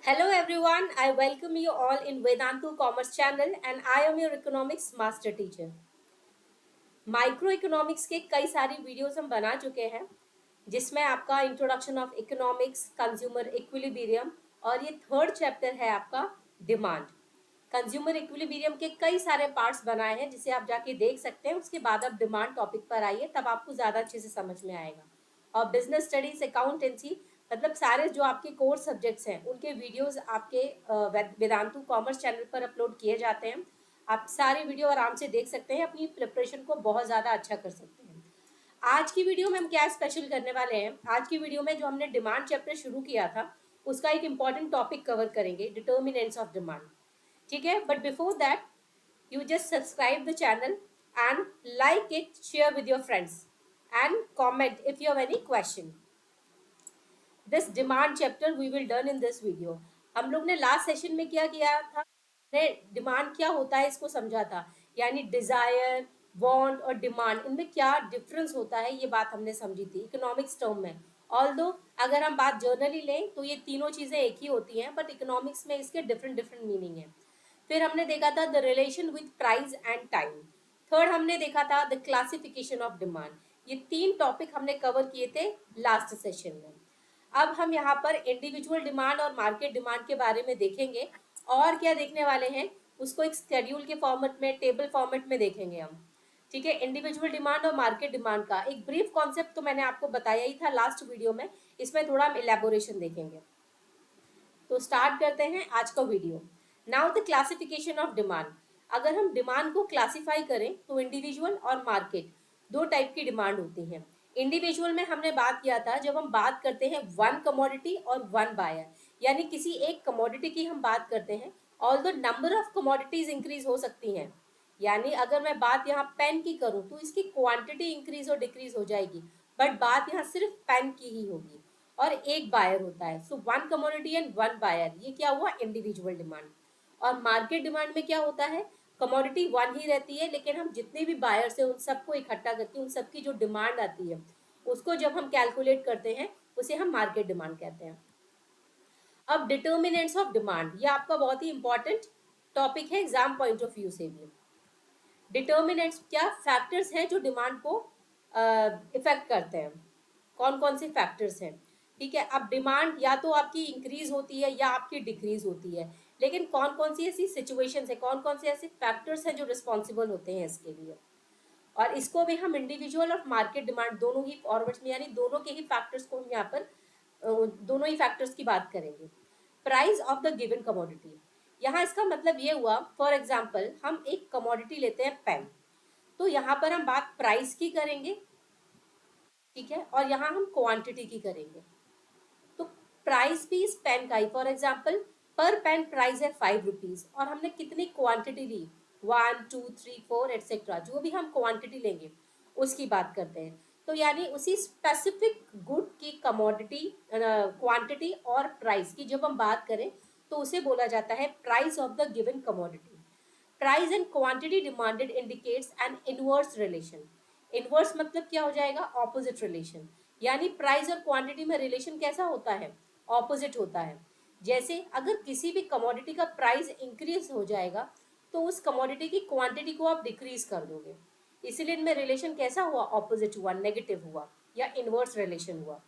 Hello everyone, I welcome you all in Vedantu Commerce channel and I am your economics master teacher. Micro economics के कई सारी videos हम बना चुके हैं जिसमें आपका introduction of economics, consumer equilibrium और ये थर्ड चैप्टर है आपका डिमांड। कंज्यूमर इक्विलिब्रियम के कई सारे पार्ट्स बनाए हैं जिसे आप जाके देख सकते हैं। उसके बाद आप डिमांड टॉपिक पर आइए, तब आपको ज़्यादा अच्छे से समझ में आएगा। और बिजनेस स्टडीज, अकाउंटेंसी, मतलब सारे जो आपके कोर्स सब्जेक्ट्स हैं उनके वीडियोस आपके वेदांतु कॉमर्स चैनल पर अपलोड किए जाते हैं। आप सारी वीडियो आराम से देख सकते हैं, अपनी प्रिपरेशन को बहुत ज़्यादा अच्छा कर सकते हैं। आज की वीडियो में हम क्या स्पेशल करने वाले हैं, आज की वीडियो में जो हमने डिमांड चैप्टर शुरू किया था उसका एक इंपॉर्टेंट टॉपिक कवर करेंगे, डिटर्मिनेंट्स ऑफ डिमांड। ठीक है, but before that you just subscribe the channel and like it, share with your friends and comment if you have any question. This demand chapter we will done in this video. हम लोग ने last session में क्या किया था, ने demand क्या होता है इसको समझा था, यानी डिजायर, वांट और डिमांड, इनमें क्या डिफरेंस होता है ये बात हमने समझी थी इकोनॉमिक्स टर्म में। ऑल्दो अगर हम बात जर्नली लें तो ये तीनों चीजें एक ही होती हैं, बट इकोनॉमिक्स में इसके डिफरेंट डिफरेंट मीनिंग है। फिर हमने देखा था the relation with price and time. Third हमने देखा था द क्लासिफिकेशन ऑफ डिमांड। ये तीन टॉपिक हमने कवर किए थे लास्ट सेशन में। अब हम यहाँ पर इंडिविजुअल डिमांड और मार्केट डिमांड के बारे में देखेंगे। और क्या देखने वाले हैं उसको एक शेड्यूल के फॉर्मेट में, टेबल फॉर्मेट में देखेंगे हम। ठीक है, इंडिविजुअल डिमांड और मार्केट डिमांड का एक ब्रीफ कॉन्सेप्ट तो मैंने आपको बताया ही था लास्ट वीडियो में, इसमें थोड़ा हम इलेबोरेशन देखेंगे। तो स्टार्ट करते हैं आज का video. Now the classification of demand. अगर हम डिमांड को क्लासिफाई करें तो इंडिविजुअल और मार्केट दो टाइप की डिमांड होती है। इंडिविजुअल में हमने बात किया था जब हम बात करते हैं वन कमोडिटी और वन बायर, यानी किसी एक कमोडिटी की हम बात करते हैं, although number of commodities increase हो सकती हैं। यानी अगर मैं बात यहाँ पेन की करूँ तो इसकी क्वांटिटी इंक्रीज और डिक्रीज हो जाएगी, बट बात यहाँ सिर्फ पेन की ही होगी। और एक बायर होता है, so one commodity and one buyer, ये क्या हुआ इंडिविजुअल डिमांड। और मार्केट डिमांड में क्या होता है, कमोडिटी वन ही रहती है, लेकिन हम जितने भी बायर्स हैं उन सबको इकट्ठा करके उन सबकी जो डिमांड आती है उसको जब हम कैलकुलेट करते हैं उसे हम मार्केट डिमांड कहते हैं। अब डिटर्मिनेंट्स ऑफ डिमांड, ये आपका बहुत ही इंपॉर्टेंट टॉपिक है एग्जाम पॉइंट ऑफ व्यू से भी। डिटर्मिनेंट्स क्या फैक्टर्स हैं जो डिमांड को इफेक्ट करते हैं, कौन कौन से फैक्टर्स हैं। ठीक है, अब डिमांड या तो आपकी इंक्रीज होती है या आपकी डिक्रीज होती है, लेकिन कौन कौन सी ऐसी सिचुएशंस है, कौन कौन से ऐसे फैक्टर्स हैं जो रिस्पॉन्सिबल होते हैं इसके लिए। और इसको भी हम इंडिविजुअल और मार्केट डिमांड दोनों ही फॉरवर्ड्स में, यानी दोनों के ही फैक्टर्स को हम यहाँ पर दोनों ही फैक्टर्स की बात करेंगे। Price of the given commodity, यहाँ इसका मतलब ये हुआ, फॉर एग्जाम्पल हम एक कमोडिटी लेते हैं पेन, तो यहाँ पर हम बात प्राइस की करेंगे। ठीक है, और यहाँ हम क्वांटिटी की करेंगे। तो प्राइस भी इस पेन का ही, फॉर एग्जाम्पल पर पेन प्राइस है 5 रुपीज और हमने कितनी क्वांटिटी ली, 1 2 3 4 एटसेट्रा, जो भी हम क्वांटिटी लेंगे उसकी बात करते हैं। तो यानी उसी स्पेसिफिक गुड की कमोडिटी, क्वांटिटी और प्राइस की जब हम बात करें तो उसे बोला जाता है price of the given commodity. Price and quantity demanded indicates N inverse relation. Inverse मतलब क्या हो जाएगा, ऑपोजिट रिलेशन। यानी प्राइस और क्वांटिटी में रिलेशन कैसा होता है, ऑपोजिट होता है। जैसे अगर किसी भी कमोडिटी का प्राइस इंक्रीज हो जाएगा तो उस कमोडिटी की क्वांटिटी को आप डिक्रीज कर दोगे, इसीलिए इनमें रिलेशन कैसा हुआ, ऑपोजिट हुआ, नेगेटिव हुआ या इनवर्स रिलेशन हुआ।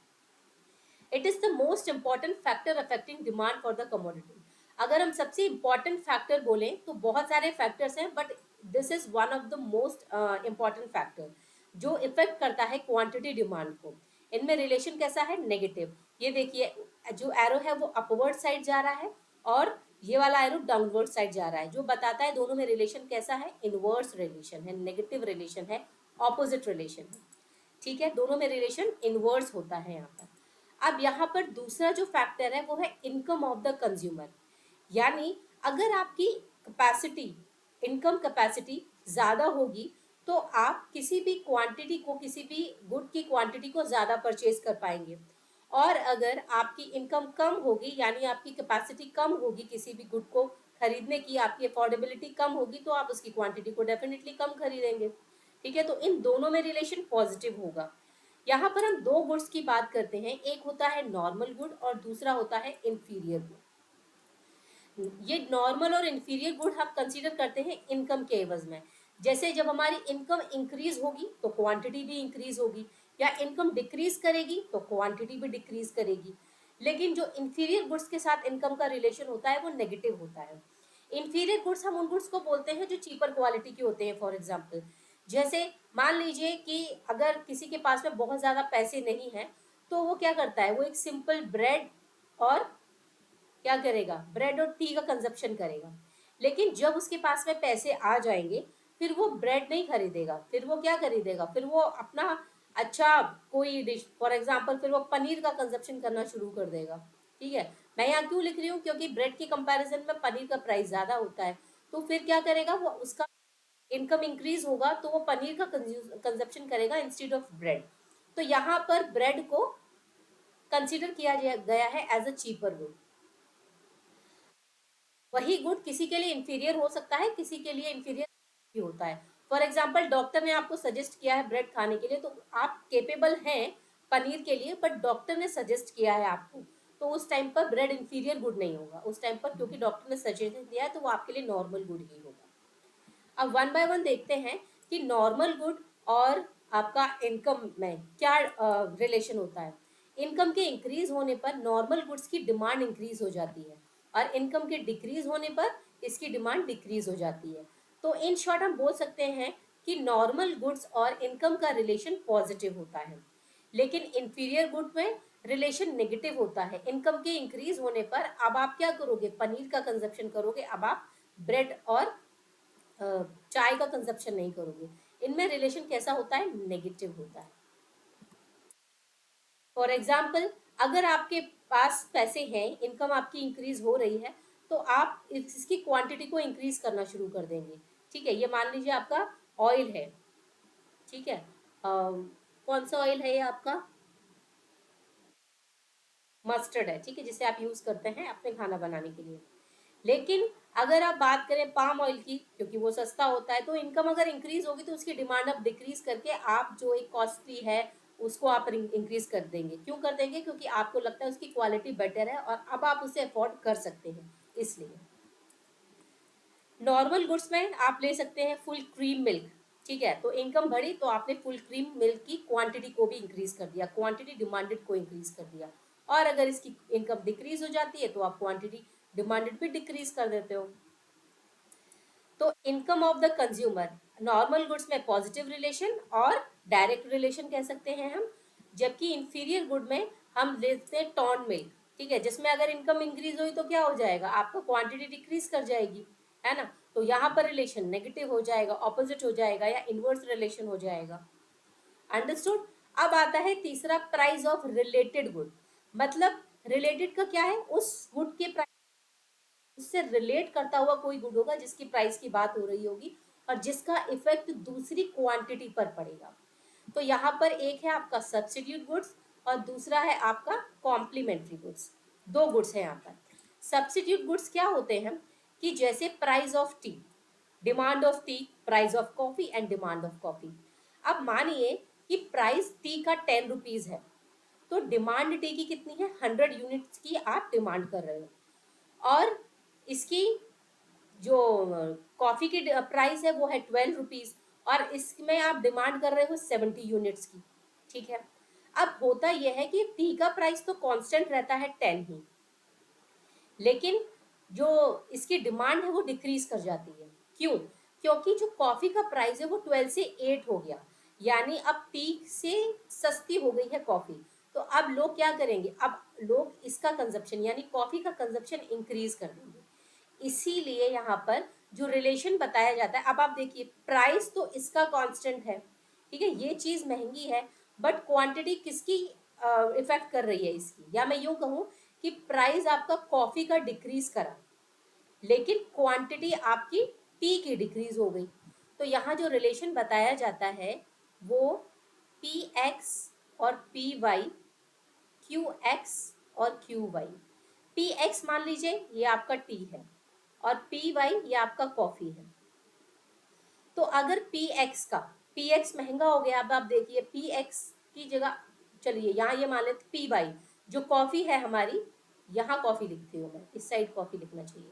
It is the most important factor affecting demand for the commodity. अगर हम सबसे इंपॉर्टेंट फैक्टर बोलें तो बहुत सारे फैक्टर्स हैं, but this is one of the most important factor जो इफेक्ट करता है क्वांटिटी डिमांड को। इनमें रिलेशन कैसा है, नेगेटिव। ये देखिए, जो एरो है वो अपवर्ड साइड जा रहा है और ये वाला एरो डाउनवर्ड साइड जा रहा है, जो बताता है दोनों में रिलेशन कैसा है, इनवर्स रिलेशन है, नेगेटिव रिलेशन है, ऑपोजिट रिलेशन है। ठीक है, दोनों में रिलेशन इनवर्स होता है यहाँ पर। अब यहाँ पर दूसरा जो फैक्टर है वो है इनकम ऑफ द कंज्यूमर। यानी अगर आपकी कैपेसिटी, इनकम कैपेसिटी ज़्यादा होगी तो आप किसी भी क्वांटिटी को, किसी भी गुड की क्वांटिटी को ज़्यादा परचेज कर पाएंगे। और अगर आपकी इनकम कम होगी, यानी आपकी कैपेसिटी कम होगी किसी भी गुड को खरीदने की, आपकी अफोर्डेबिलिटी कम होगी, तो आप उसकी क्वांटिटी को डेफिनेटली कम खरीदेंगे। ठीक है, तो इन दोनों में रिलेशन पॉजिटिव होगा। यहाँ पर हम दो गुड्स की बात करते हैं, एक होता है नॉर्मल गुड और दूसरा होता है इंफीरियर गुड। ये नॉर्मल और इंफीरियर गुड हम कंसीडर करते हैं इनकम के एवज में। जैसे जब हमारी इनकम इंक्रीज होगी तो क्वांटिटी भी इंक्रीज होगी, या इनकम डिक्रीज करेगी तो क्वांटिटी भी डिक्रीज करेगी। लेकिन जो इंफीरियर गुड्स के साथ इनकम का रिलेशन होता है वो नेगेटिव होता है। इंफीरियर गुड्स हम उन गुड्स को बोलते हैं जो चीपर क्वालिटी के होते हैं। फॉर एग्जाम्पल, जैसे मान लीजिए कि अगर किसी के पास में बहुत ज़्यादा पैसे नहीं हैं, तो वो क्या करता है, वो एक सिंपल ब्रेड और क्या करेगा, ब्रेड और टी का कंजप्शन करेगा। लेकिन जब उसके पास में पैसे आ जाएंगे, फिर वो ब्रेड नहीं खरीदेगा, फिर वो क्या खरीदेगा, फिर वो अपना अच्छा कोई डिश, फॉर एग्जाम्पल फिर वो पनीर का कंजप्शन करना शुरू कर देगा। ठीक है, मैं यहाँ क्यों लिख रही हूँ, क्योंकि ब्रेड के कंपैरिजन में पनीर का प्राइस ज़्यादा होता है। तो फिर क्या करेगा वो, उसका इनकम इंक्रीज होगा तो वो पनीर का कंजप्शन करेगा इंस्टेड ऑफ ब्रेड। तो यहाँ पर ब्रेड को कंसिडर किया गया है एज अ चीपर गुड। वही गुड किसी के लिए इंफीरियर हो सकता है, किसी के लिए इंफीरियर भी होता है। फॉर एग्जाम्पल, डॉक्टर ने आपको सजेस्ट किया है ब्रेड खाने के लिए, तो आप केपेबल हैं पनीर के लिए, बट डॉक्टर ने सजेस्ट किया है आपको, तो उस टाइम पर ब्रेड इंफीरियर गुड नहीं होगा उस टाइम पर, क्योंकि डॉक्टर ने सजेशन दिया है तो वो आपके लिए नॉर्मल गुड ही होगा। अब वन बाय वन देखते हैं कि नॉर्मल गुड और आपका इनकम में क्या रिलेशन होता है। इनकम के इंक्रीज होने पर नॉर्मल गुड्स की डिमांड इंक्रीज हो जाती है, और इनकम के डिक्रीज होने पर इसकी डिमांड डिक्रीज हो जाती है। तो इन शॉर्ट हम बोल सकते हैं कि नॉर्मल गुड्स और इनकम का रिलेशन पॉजिटिव होता है, लेकिन इंफीरियर गुड में रिलेशन नेगेटिव होता है। इनकम के इंक्रीज होने पर अब आप क्या करोगे, पनीर का कंजप्शन करोगे, अब आप ब्रेड और चाय का कंजप्शन नहीं करोगे। इनमें रिलेशन कैसा होता है, नेगेटिव होता है। फॉर एग्जाम्पल, अगर आपके पास पैसे हैं, इनकम आपकी इंक्रीज हो रही है, तो आप इसकी क्वांटिटी को इंक्रीज करना शुरू कर देंगे। ठीक है, ये मान लीजिए आपका ऑयल है। ठीक है, कौन सा ऑयल है ये आपका, मस्टर्ड है। ठीक है, जिसे आप यूज करते हैं अपने खाना बनाने के लिए। लेकिन अगर आप बात करें पाम ऑयल की, क्योंकि वो सस्ता होता है, तो इनकम अगर इंक्रीज होगी तो उसकी डिमांड अब डिक्रीज करके आप जो एक कॉस्टली है उसको आप इंक्रीज कर देंगे। क्यों कर देंगे, क्योंकि आपको लगता है उसकी क्वालिटी बेटर है और अब आप उसे अफोर्ड कर सकते हैं, इसलिए। नॉर्मल गुड्स में आप ले सकते हैं फुल क्रीम मिल्क। ठीक है, तो इनकम बढ़ी तो आपने फुल क्रीम मिल्क की क्वांटिटी को भी इंक्रीज कर दिया, क्वांटिटी डिमांडेड को इंक्रीज कर दिया। और अगर इसकी इनकम डिक्रीज हो जाती है तो आप क्वांटिटी डिमांडेड भी डिक्रीज कर देते हो। तो income of the consumer, normal goods में पॉजिटिव रिलेशन और डायरेक्ट रिलेशन कह सकते हैं हम, जबकि इंफीरियर गुड में हम लेते हैं टॉन मिल्क। ठीक है, जिसमें अगर इनकम इंक्रीज हुई तो क्या हो जाएगा, आपका क्वांटिटी डिक्रीज कर जाएगी, है ना। तो यहाँ पर रिलेशन नेगेटिव हो जाएगा, ऑपोजिट हो जाएगा, या इनवर्स रिलेशन हो जाएगा। अंडरस्टूड। अब आता है तीसरा, प्राइस ऑफ रिलेटेड गुड। मतलब रिलेटेड का क्या है, उस गुड के प्राइस, उससे रिलेट करता हुआ कोई गुड होगा जिसकी प्राइस की बात हो रही होगी और जिसका इफेक्ट दूसरी क्वांटिटी पर पड़ेगा। तो यहाँ पर एक है आपका सब्सिट्यूट गुड्स और दूसरा है आपका कॉम्प्लीमेंट्री गुड्स। दो गुड्स हैं यहाँ पर। सब्सिट्यूट गुड्स क्या होते हैं, कि जैसे price of T, demand of T, price of coffee and demand of coffee. अब मानिए कि प्राइस टी का 10 रुपीज है, तो डिमांड टी की कितनी है, 100 यूनिट्स की आप डिमांड कर रहे हो, और इसकी जो कॉफ़ी की प्राइस है वो है 12 रुपीज़, और इसमें आप डिमांड कर रहे हो 70 यूनिट्स की। ठीक है, अब होता यह है कि टी का प्राइस तो कांस्टेंट रहता है 10 ही, लेकिन जो इसकी डिमांड है वो डिक्रीज कर जाती है। क्यों, क्योंकि जो कॉफ़ी का प्राइस है वो 12 से 8 हो गया, यानी अब टी से सस्ती हो गई है कॉफ़ी। तो अब लोग क्या करेंगे, अब लोग इसका कंजप्शन यानी कॉफ़ी का कंजप्शन इंक्रीज कर देंगे। इसीलिए यहाँ पर जो रिलेशन बताया जाता है, अब आप देखिए प्राइस तो इसका कांस्टेंट है, ठीक है, ये चीज महंगी है, बट क्वांटिटी किसकी इफेक्ट कर रही है इसकी, या मैं यूं कहूं कि प्राइस आपका कॉफी का डिक्रीज करा, लेकिन क्वांटिटी आपकी टी की डिक्रीज हो गई। तो यहाँ जो रिलेशन बताया जाता है वो पी एक्स और पी वाई, क्यू एक्स और क्यू वाई। पी एक्स मान लीजिए ये आपका टी है, और पी वाई ये आपका कॉफी है। तो अगर पी एक्स का, पी एक्स महंगा हो गया, अब आप देखिए पी एक्स की जगह, चलिए यहाँ ये मान लेते पी वाई जो कॉफी है हमारी, यहाँ कॉफी लिखती हूँ मैं, इस साइड कॉफी लिखना चाहिए।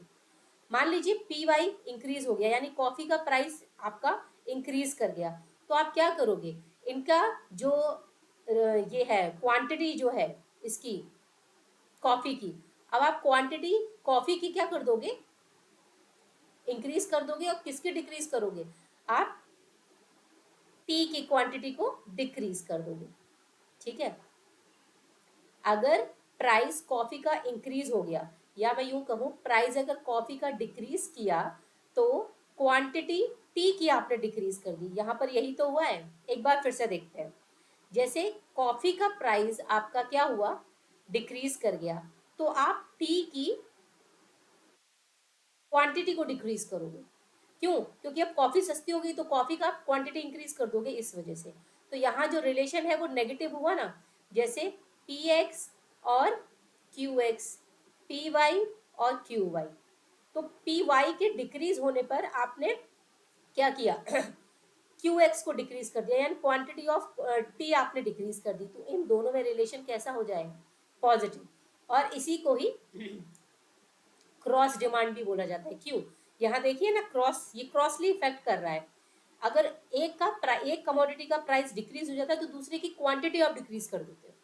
मान लीजिए पी वाई इंक्रीज हो गया, यानी कॉफी का प्राइस आपका इंक्रीज कर गया, तो आप क्या करोगे, इनका जो ये है क्वांटिटी जो है इसकी कॉफी की, अब आप क्वांटिटी कॉफी की क्या कर दोगे, इंक्रीज कर दोगे, और किसकी डिक्रीज करोगे, आप टी की क्वांटिटी को डिक्रीज कर दोगे। ठीक है, अगर प्राइस कॉफी का इंक्रीज हो गया, या मैं यूं कहूं प्राइस अगर कॉफी का डिक्रीज किया, तो क्वांटिटी टी की आपने डिक्रीज कर दी। यहां पर यही तो हुआ है, एक बार फिर से देखते हैं। जैसे कॉफी का प्राइस आपका क्या हुआ, डिक्रीज कर गया, तो आप टी की क्वांटिटी को डिक्रीज करोगे। क्यों, क्योंकि अब कॉफी सस्ती हो गई, तो कॉफी का क्वांटिटी इंक्रीज कर दोगे इस वजह से। तो यहाँ जो रिलेशन है वो नेगेटिव हुआ ना, जैसे पी एक्स और क्यू एक्स, पी वाई और क्यू वाई। तो पी वाई के डिक्रीज होने पर आपने क्या किया, क्यू एक्स को डिक्रीज कर दिया, यानी क्वांटिटी ऑफ टी आपने डिक्रीज कर दी। तो इन दोनों में रिलेशन कैसा हो जाएगा, पॉजिटिव। और इसी को ही क्रॉस डिमांड भी बोला जाता है। क्यों, यहाँ देखिए ना, ये क्रॉसली इफेक्ट कर रहा है। अगर एक कमोडिटी का प्राइस डिक्रीज हो जाता है, तो दूसरे की क्वांटिटी आप डिक्रीज कर देते हो।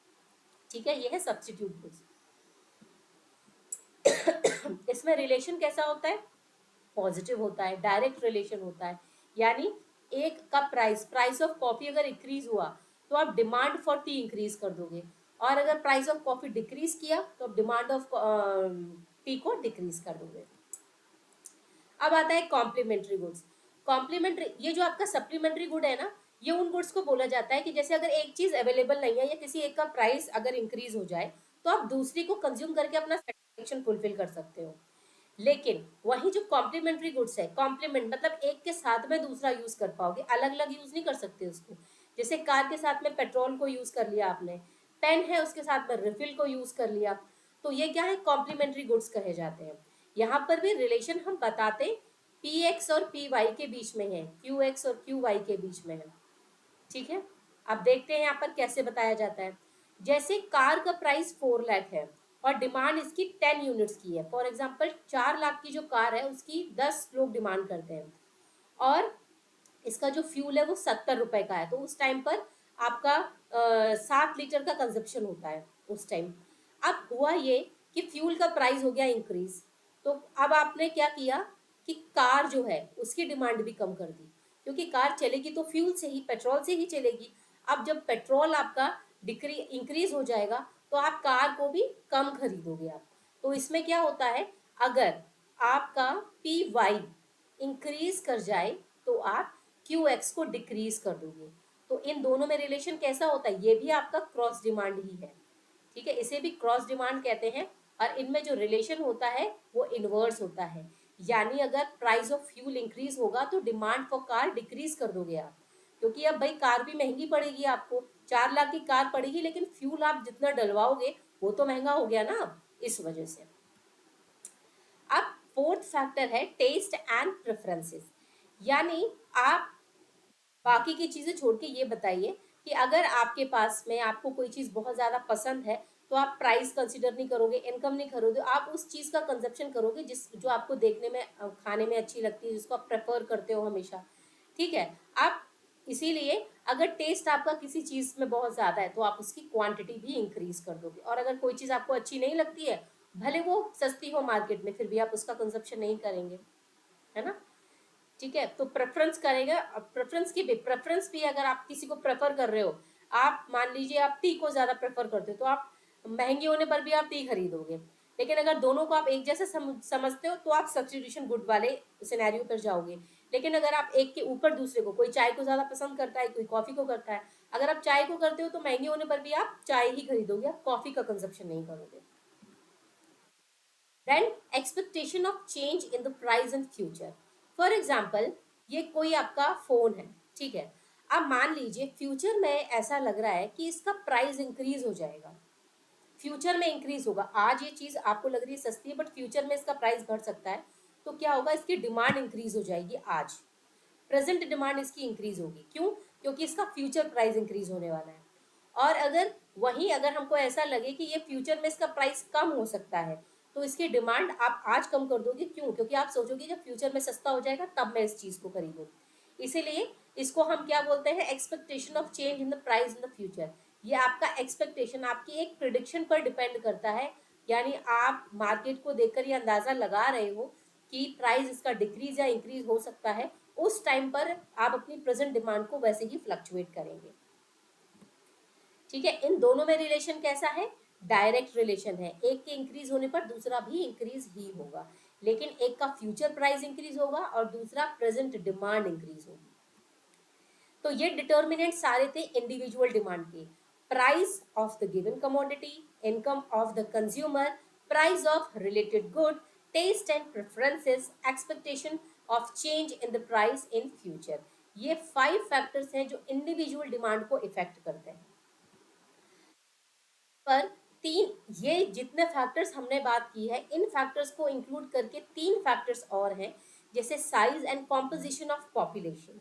ठीक है, ये है सब्स्टिट्यूट गुड्स। इसमें रिलेशन कैसा होता है, पॉजिटिव होता है, डायरेक्ट रिलेशन होता है। यानी एक का प्राइस ऑफ कॉफी अगर इंक्रीज हुआ, तो आप डिमांड फॉर टी इंक्रीज कर दोगे, और अगर प्राइस ऑफ कॉफी डिक्रीज किया, तो आप डिमांड ऑफ टी को डिक्रीज कर दोगे। अब आता है कॉम्प्लीमेंट्री गुड्स। कॉम्प्लीमेंट्री, ये जो आपका सप्लीमेंट्री गुड है ना, ये उन गुड्स को बोला जाता है कि जैसे अगर एक चीज अवेलेबल नहीं है, या किसी एक का प्राइस अगर इंक्रीज हो जाए, तो आप दूसरी को कंज्यूम करके अपना सेटिस्फेक्शन फुलफिल कर सकते हो। लेकिन वही जो कॉम्प्लीमेंट्री गुड्स है, कॉम्प्लीमेंट मतलब एक के साथ में दूसरा यूज कर पाओगे, अलग अलग यूज नहीं कर सकते उसको। जैसे कार के साथ में पेट्रोल को यूज कर लिया आपने, पेन है उसके साथ में रिफिल को यूज कर लिया, तो ये क्या है, कॉम्प्लीमेंट्री गुड्स कहे जाते हैं। यहाँ पर भी रिलेशन हम बताते पी एक्स और पी वाई के बीच में है, क्यू एक्स और क्यू वाई के बीच में है। ठीक है, अब देखते हैं यहाँ पर कैसे बताया जाता है। जैसे कार का प्राइस 4 लाख है, और डिमांड इसकी 10 यूनिट्स की है। फॉर एग्जाम्पल 4 लाख की जो कार है उसकी 10 लोग डिमांड करते हैं, और इसका जो फ्यूल है वो 70 रुपए का है, तो उस टाइम पर आपका 7 लीटर का कंजप्शन होता है उस टाइम। अब हुआ ये कि फ्यूल का प्राइस हो गया इंक्रीज, तो अब आपने क्या किया कि कार जो है उसकी डिमांड भी कम कर दी, क्योंकि कार चलेगी तो फ्यूल से ही, पेट्रोल से ही चलेगी। अब जब पेट्रोल आपका इंक्रीज हो जाएगा, तो आप कार को भी कम खरीदोगे आप। तो इसमें क्या होता है, अगर आपका पी वाई इंक्रीज कर जाए, तो आप क्यू एक्स को डिक्रीज कर दोगे। तो इन दोनों में रिलेशन कैसा होता है, ये भी आपका क्रॉस डिमांड ही है। ठीक है, इसे भी क्रॉस डिमांड कहते हैं। और इनमें जो रिलेशन होता है वो इनवर्स होता है, यानी अगर प्राइस ऑफ फ्यूल इंक्रीज होगा, तो डिमांड फॉर कार डिक्रीज कर दोगे आप, क्योंकि अब भाई कार भी महंगी पड़ेगी आपको। 4 लाख की कार पड़ेगी, लेकिन फ्यूल आप जितना डलवाओगे वो तो महंगा हो गया ना, इस वजह से। अब फोर्थ फैक्टर है टेस्ट एंड प्रेफरेंसेस। यानी आप बाकी की चीजें छोड़ के ये बताइए कि अगर आपके पास में आपको कोई चीज बहुत ज्यादा पसंद है, तो आप प्राइस कंसिडर नहीं करोगे, इनकम नहीं करोगे, आप उस चीज का कंजप्शन करोगे जो आपको देखने में खाने में अच्छी लगती है, जिसको आप प्रेफर करते हो हमेशा। ठीक है, आप इसीलिए अगर टेस्ट आपका किसी चीज में बहुत ज्यादा है, तो आप उसकी क्वांटिटी भी इंक्रीज कर दोगे। और अगर कोई चीज आपको अच्छी नहीं लगती है, भले वो सस्ती हो मार्केट में, फिर भी आप उसका कंजप्शन नहीं करेंगे, है ना। ठीक है, तो प्रेफरेंस करेगा, प्रेफरेंस भी अगर आप किसी को प्रेफर कर रहे हो, आप मान लीजिए आप टी को ज्यादा प्रेफर करते हो, तो आप महंगी होने पर भी आप टी खरीदोगे। लेकिन अगर दोनों को आप एक जैसे समझते हो, तो आप सब्स्टिट्यूशन गुड वाले सिनेरियो पर जाओगे। लेकिन अगर आप एक के ऊपर दूसरे को, कोई चाय को ज्यादा पसंद करता है, कोई कॉफी को करता है, अगर आप चाय को करते हो, तो महंगी होने पर भी आप चाय ही खरीदोगे, आप कॉफी का कंजप्शन नहीं करोगे। Then expectation of change in the price in future. For example, ये कोई आपका फोन है, ठीक है। अब मान लीजिए फ्यूचर में ऐसा लग रहा है कि इसका प्राइस इंक्रीज हो जाएगा, फ्यूचर में इंक्रीज होगा। आज ये चीज आपको लग रही है सस्ती है, बट फ्यूचर में इसका प्राइस बढ़ सकता है। तो क्या होगा, इसकी डिमांड इंक्रीज हो जाएगी। आज प्रेजेंट डिमांड इसकी इंक्रीज होगी, क्यों, क्योंकि इसका फ्यूचर प्राइस इंक्रीज होने वाला है। और अगर वहीं अगर हमको ऐसा लगे कि ये फ्यूचर में इसका प्राइस कम हो सकता है, तो इसकी डिमांड आप आज कम कर दोगे। क्यों? क्योंकि आप सोचोगे जब फ्यूचर में सस्ता हो जाएगा तब मैं इस चीज़ को खरीदूँ। इसीलिए इसको हम क्या बोलते हैं, expectation of change in the price in the future. ये आपका एक्सपेक्टेशन, आपकी एक प्रिडिक्शन पर डिपेंड करता है। यानी आप मार्केट को देखकर ये अंदाजा लगा रहे हो कि प्राइस इसका डिक्रीज या इंक्रीज हो सकता है। उस टाइम पर आप अपनी प्रेजेंट डिमांड को वैसे ही फ्लक्चुएट करेंगे। ठीक है, इन दोनों में रिलेशन कैसा है? डायरेक्ट रिलेशन है। एक के इंक्रीज होने पर दूसरा भी इंक्रीज ही होगा, लेकिन एक का फ्यूचर प्राइस इंक्रीज होगा और दूसरा प्रेजेंट डिमांड इंक्रीज होगी। तो ये डिटर्मिनेंट सारे थे इंडिविजुअल डिमांड के। Price of the given commodity, income of the consumer, price of related good, taste and preferences, expectation of change in the price in future. ये 5 फैक्टर्स हैं जो individual demand को इफेक्ट करते हैं। पर तीन, ये जितने फैक्टर्स हमने बात की है, इन फैक्टर्स को इंक्लूड करके 3 फैक्टर्स और हैं, जैसे size and composition of population.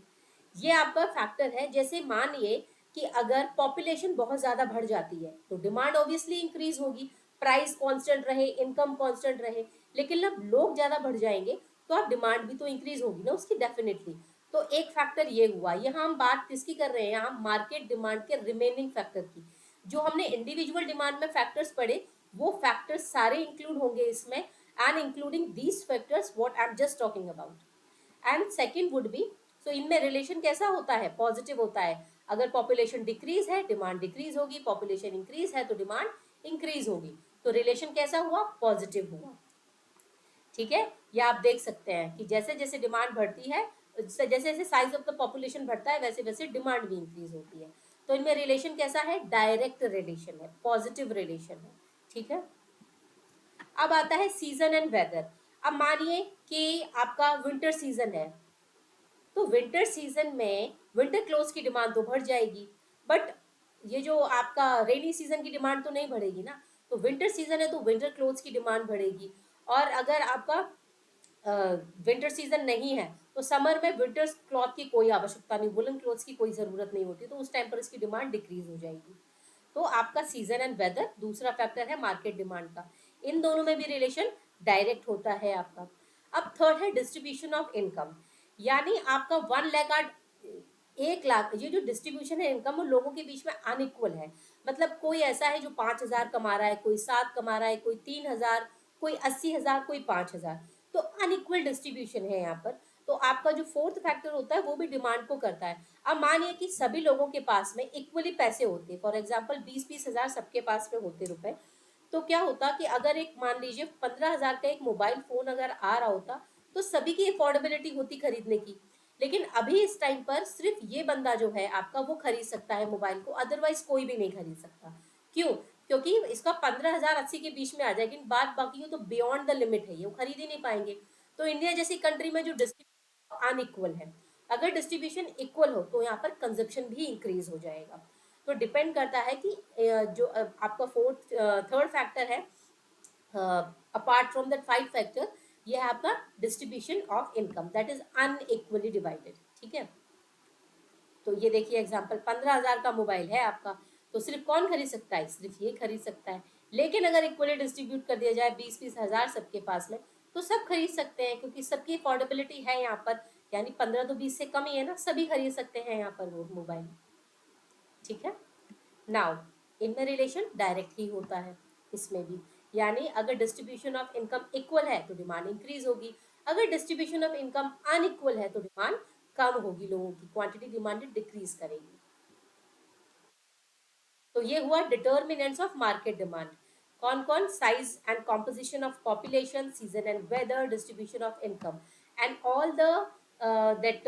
ये आपका फैक्टर है। जैसे मानिए कि अगर पॉपुलेशन बहुत ज़्यादा बढ़ जाती है तो डिमांड ऑब्वियसली इंक्रीज होगी, प्राइस कांस्टेंट रहे, इनकम कांस्टेंट रहे। लेकिन जब लोग ज़्यादा बढ़ जाएंगे तो अब डिमांड भी तो इंक्रीज होगी ना उसकी, डेफिनेटली। तो एक फैक्टर ये हुआ। यहाँ हम बात किसकी कर रहे हैं? यहाँ मार्केट डिमांड के रिमेनिंग फैक्टर की। जो हमने इंडिविजुअल डिमांड में फैक्टर्स पढ़े, वो फैक्टर्स सारे इंक्लूड होंगे इसमें, and including these factors what I am just talking about. And second would be, so इनमें रिलेशन कैसा होता है? पॉजिटिव होता है। अगर पॉपुलेशन डिक्रीज है डिमांड डिक्रीज होगी, पॉपुलेशन इंक्रीज है तो डिमांड इंक्रीज होगी। तो रिलेशन कैसा हुआ? पॉजिटिव हुआ। ठीक है, ये आप देख सकते हैं कि जैसे जैसे डिमांड बढ़ती है, जैसे जैसे साइज ऑफ द पॉपुलेशन बढ़ता है, वैसे वैसे डिमांड भी इंक्रीज होती है। तो इनमें रिलेशन कैसा है? डायरेक्ट रिलेशन है, पॉजिटिव रिलेशन है। ठीक है, अब आता है सीजन एंड वेदर। अब मानिए कि आपका विंटर सीजन है, तो विंटर सीजन में विंटर क्लोथ्स की डिमांड तो बढ़ जाएगी, बट ये जो आपका रेनी सीजन की डिमांड तो नहीं बढ़ेगी ना। तो विंटर सीजन है तो विंटर क्लोथ्स की डिमांड बढ़ेगी। और अगर आपका विंटर सीजन नहीं है तो समर में विंटर क्लॉथ की कोई आवश्यकता नहीं, वुलन क्लॉथ्स की कोई ज़रूरत नहीं होती, तो उस टाइम पर इसकी डिमांड डिक्रीज हो जाएगी। तो आपका सीजन एंड वेदर दूसरा फैक्टर है मार्केट डिमांड का। इन दोनों में भी रिलेशन डायरेक्ट होता है आपका। अब थर्ड है डिस्ट्रीब्यूशन ऑफ इनकम। यानी आपका 1 लाख 1 लाख, ये जो डिस्ट्रीब्यूशन है इनकम, वो लोगों के बीच में अनइक्वल है। मतलब कोई ऐसा है जो 5,000 कमा रहा है, कोई 7 कमा रहा है, कोई 3,000, कोई 80,000, कोई 5,000। तो अनइक्वल डिस्ट्रीब्यूशन है यहाँ पर। तो आपका जो फोर्थ फैक्टर होता है वो भी डिमांड को करता है। अब मानिए कि सभी लोगों के पास में इक्वली पैसे होते, फॉर एग्जाम्पल 20-20 हज़ार सबके पास में होते रुपए, तो क्या होता कि अगर एक मान लीजिए 15,000 का एक मोबाइल फोन अगर आ रहा होता, तो सभी की अफोर्डेबिलिटी होती खरीदने की। लेकिन अभी इस टाइम पर सिर्फ ये बंदा जो है आपका वो खरीद सकता है मोबाइल को, अदरवाइज कोई भी नहीं खरीद सकता। क्यों? क्योंकि इसका 15,000-80 के बीच में आ जाए, लेकिन बात बाकी हो तो बियॉन्ड द लिमिट है, ये वो खरीद ही नहीं पाएंगे। तो इंडिया जैसी कंट्री में जो डिस्ट्रीब्यूशन अनइक्वल है, अगर डिस्ट्रीब्यूशन इक्वल हो तो यहाँ पर कंजप्शन भी इंक्रीज हो जाएगा। तो डिपेंड करता है कि जो आपका फोर्थ थर्ड फैक्टर है, अपार्ट फ्रॉम दैट 5 फैक्टर, ये है आपका distribution of income that is unequally divided. ठीक है, तो ये देखिए एग्जांपल, 15,000 का मोबाइल है आपका, तो सिर्फ कौन खरीद सकता है? सिर्फ ये खरीद सकता है। लेकिन अगर इक्वली डिस्ट्रीब्यूट कर दिया जाए 20-20 हज़ार सबके पास में, तो सब खरीद सकते हैं, क्योंकि सबकी अफोर्डेबिलिटी है यहाँ पर। यानी 15 तो 20 से कम ही है ना, सभी खरीद सकते हैं यहाँ पर वो मोबाइल। ठीक है, नाउ इनमें रिलेशन डायरेक्ट ही होता है इसमें भी। यानी अगर डिस्ट्रीब्यूशन ऑफ इनकम इक्वल है तो डिमांड इंक्रीज होगी, अगर डिस्ट्रीब्यूशन ऑफ इनकम अनइक्वल है तो डिमांड कम होगी, लोगों की क्वांटिटी डिमांडेड डिक्रीज करेगी। तो ये हुआ डिटर्मिनेंट्स ऑफ मार्केट डिमांड। कौन कौन? Size and composition of population, season and weather, distribution of income, and all the that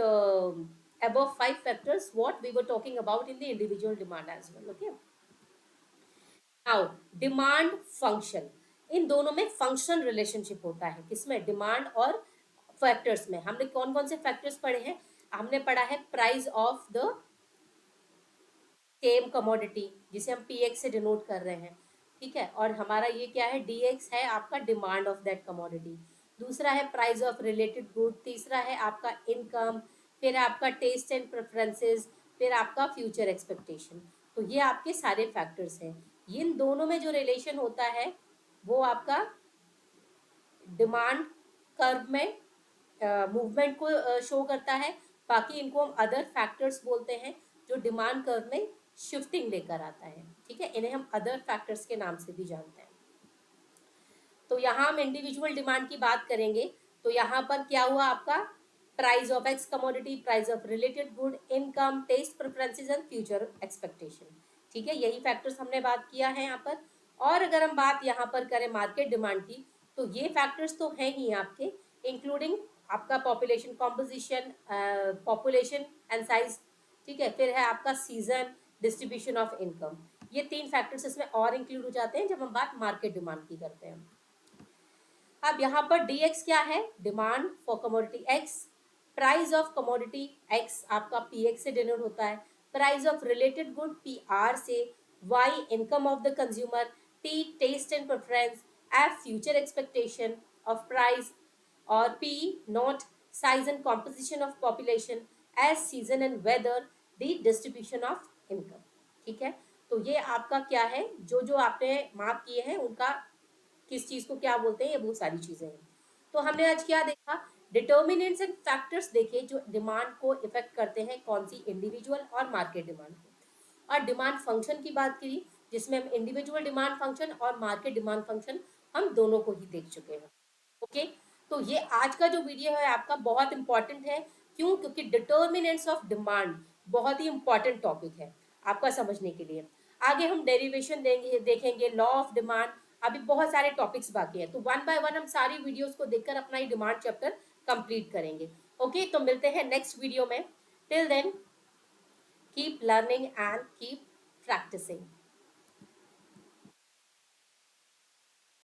above 5 factors what we were talking about in the individual demand as well. Okay, now demand function, इन दोनों में functional relationship होता है। किसमें? Demand और factors में। हमने कौन कौन से फैक्टर्स पढ़े हैं? हमने पढ़ा है price of the same commodity, जिसे हम पीएक्स से डिनोट कर रहे हैं। ठीक है, और हमारा ये क्या है? डीएक्स है आपका डिमांड ऑफ दैट कमोडिटी। दूसरा है प्राइस ऑफ रिलेटेड गुड, तीसरा है आपका इनकम, फिर आपका टेस्ट एंड प्रेफरेंसेस, फिर आपका फ्यूचर एक्सपेक्टेशन। तो ये आपके सारे फैक्टर्स हैं। इन दोनों में जो रिलेशन होता है वो आपका डिमांड कर्व में मूवमेंट को शो करता है। बाकी इनको हम अदर फैक्टर्स बोलते हैं जो डिमांड कर्व में शिफ्टिंग लेकर आता है। ठीक है, इन्हें हम अदर फैक्टर्स के नाम से भी जानते हैं। तो यहाँ हम इंडिविजुअल डिमांड की बात करेंगे। तो यहाँ पर क्या हुआ आपका, price of x commodity, price of related good, income, taste preferences and future expectation. ठीक है, यही फैक्टर्स हमने बात किया है यहाँ पर। और अगर हम बात यहाँ पर करें मार्केट डिमांड की, तो ये फैक्टर्स तो हैं ही आपके, इंक्लूडिंग आपका population composition, population and size. ठीक है, फिर है आपका सीजन, डिस्ट्रीब्यूशन ऑफ इनकम। ये 3 फैक्टर्स इसमें और इंक्लूड हो जाते हैं जब हम बात मार्केट डिमांड की करते हैं। अब यहाँ पर dx क्या है, demand for commodity x, price of commodity x आपका px से डिनोट होता है, price of related good pr से, y income of the consumer, t taste and preference, f future expectation of price, और p note size and composition of population, s season and weather, d distribution of income. ठीक है, तो ये आपका क्या है, जो जो आपने मार्क किए हैं उनका किस चीज को क्या बोलते हैं, ये बहुत सारी चीजें हैं। तो हमने आज क्या देखा, डिटर्मिनेंट्स एंड फैक्टर्स देखे जो डिमांड को इफेक्ट करते हैं, कौन सी, इंडिविजुअल और मार्केट डिमांड को। और डिमांड फंक्शन की बात करी जिसमें हम इंडिविजुअल डिमांड फंक्शन और मार्केट डिमांड फंक्शन हम दोनों को ही देख चुके हैं। ओके, तो ये आज का जो वीडियो है आपका बहुत इंपॉर्टेंट है। क्यों? क्योंकि डिटर्मिनेंट्स ऑफ डिमांड बहुत ही इंपॉर्टेंट टॉपिक है आपका समझने के लिए। आगे हम डेरिवेशन देखेंगे, लॉ ऑफ डिमांड, अभी बहुत सारे टॉपिक्स बाकी हैं। तो वन बाय वन हम सारी वीडियोस को देखकर अपना ये डिमांड चैप्टर कंप्लीट करेंगे। ओके, तो मिलते हैं नेक्स्ट वीडियो में। Till then keep learning and keep practising.